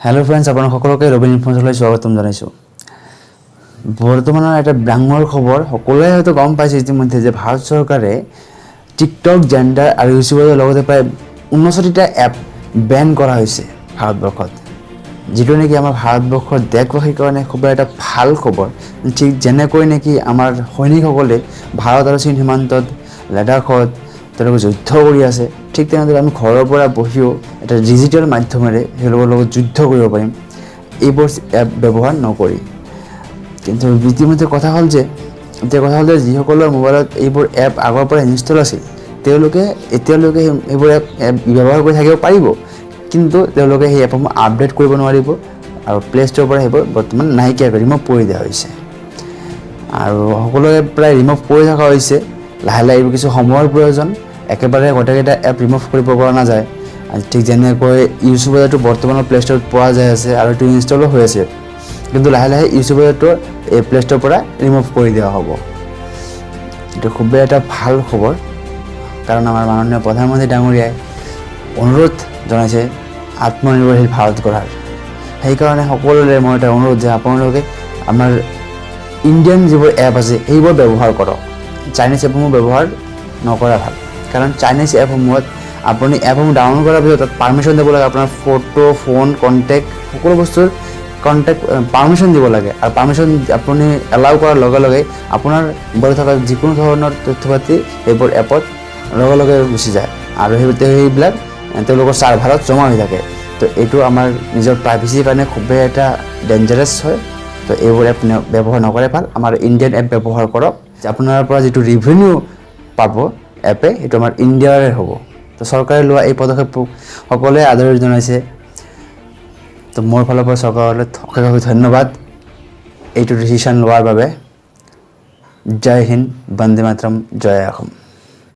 Hello friends अपन সকলোকে ৰবিন ইনফৰমেশ্যনলৈ স্বাগতম জনাইছো। বৰ্তমানৰ এটা ডাঙৰ খবৰ সকলোৱে হয়তো গম পাইছে ইতিমধ্যে যে ভাৰত চৰকাৰে টিকটক জেন্ডাৰ আৰু ইউটিউবৰ লগতে প্ৰায় 59টা এপ বেন কৰা হৈছে ভাৰতবৰ্ষত, যিটো নেকি আমাৰ ভাৰতবৰ্ষৰ দেশবাসীৰ কাৰণে খুব এটা ভাল খবৰ। ঠিক যেনেকৈ নেকি আমাৰ সৈনিকসকলে ভাৰত আৰু চীন সীমান্তত লাডাখত তেওঁলোকে যুদ্ধ কৰি আছে, ঠিক তেনেদৰে আমি ঘৰৰ পৰা বহিও এটা ডিজিটেল মাধ্যমেৰে তেওঁলোকৰ লগত যুদ্ধ কৰিব পাৰিম এইবোৰ এপ ব্যৱহাৰ নকৰি। কিন্তু ইতিমধ্যে কথা হ'ল যে যিসকলৰ মোবাইলত এইবোৰ এপ আগৰ পৰা ইনষ্টল আছিল তেওঁলোকে এতিয়ালৈকে এইবোৰ এপ ব্যৱহাৰ কৰি থাকিব পাৰিব, কিন্তু তেওঁলোকে সেই এপসমূহ আপডেট কৰিব নোৱাৰিব আৰু প্লে ষ্ট'ৰৰ পৰা সেইবোৰ বৰ্তমান নাইকিয়া কৰি ৰিমুভ কৰি দিয়া হৈছে। আৰু সকলোৱে প্ৰায় ৰিমুভ কৰি থকা হৈছে। লাহে লাহে এইবোৰ কিছু সময়ৰ প্ৰয়োজন, একেবাৰে গোটেইকেইটা এপ ৰিমুভ কৰিব পৰা নাযায়। ঠিক যেনেকৈ ইউটিউবৰটো বৰ্তমানৰ প্লে ষ্ট'ৰত পোৱা যায় আছে আৰু এইটো ইনষ্টলো হৈ আছে, কিন্তু লাহে লাহে ইউটিউবৰটো এই প্লে ষ্ট'ৰৰ পৰা ৰিমুভ কৰি দিয়া হ'ব। এইটো খুবেই এটা ভাল খবৰ, কাৰণ আমাৰ মাননীয় প্ৰধানমন্ত্ৰী ডাঙৰীয়াই অনুৰোধ জনাইছে আত্মনিৰ্ভৰশীল ভাৰত গঢ়াৰ। সেইকাৰণে সকলোৰে মই এটা অনুৰোধ যে আপোনালোকে আমাৰ ইণ্ডিয়ান যিবোৰ এপ আছে সেইবোৰ ব্যৱহাৰ কৰক, চাইনিজ এপসমূহ ব্যৱহাৰ নকৰা ভাল। কাৰণ চাইনিজ এপসমূহত আপুনি এপসমূহ ডাউনলোড কৰাৰ পিছত তাত পাৰ্মিশ্যন দিব লাগে, আপোনাৰ ফটো, ফোন, কণ্টেক্ট সকলো বস্তুৰ পাৰ্মিশ্যন দিব লাগে। আৰু পাৰ্মিশ্যন আপুনি এলাউ কৰাৰ লগে লগে আপোনাৰ মোবাইলত থকা যিকোনো ধৰণৰ তথ্য পাতি এইবোৰ এপত লগে লগে গুচি যায় আৰু সেইবিলাক তেওঁলোকৰ ছাৰ্ভাৰত জমা হৈ থাকে। তো এইটো আমাৰ নিজৰ প্ৰাইভেচিৰ কাৰণে খুবেই এটা ডেঞ্জাৰাছ হয়। তো এইবোৰ এপ ব্যৱহাৰ নকৰে ভাল, আমাৰ ইণ্ডিয়ান এপ ব্যৱহাৰ কৰক। আপোনাৰ পৰা যিটো ৰেভিনিউ পাব এপে সেইটো আমাৰ ইণ্ডিয়াৰে হ'ব। তো চৰকাৰে লোৱা এই পদক্ষেপক সকলোৱে আদৰণি জনাইছে। তো মোৰ ফালৰ পৰা চৰকাৰলৈ অশেষ ধন্যবাদ এইটো ডিচিশ্যন লোৱাৰ বাবে। জয় হিন্দ, বন্দে মাতৰম, জয় অসম।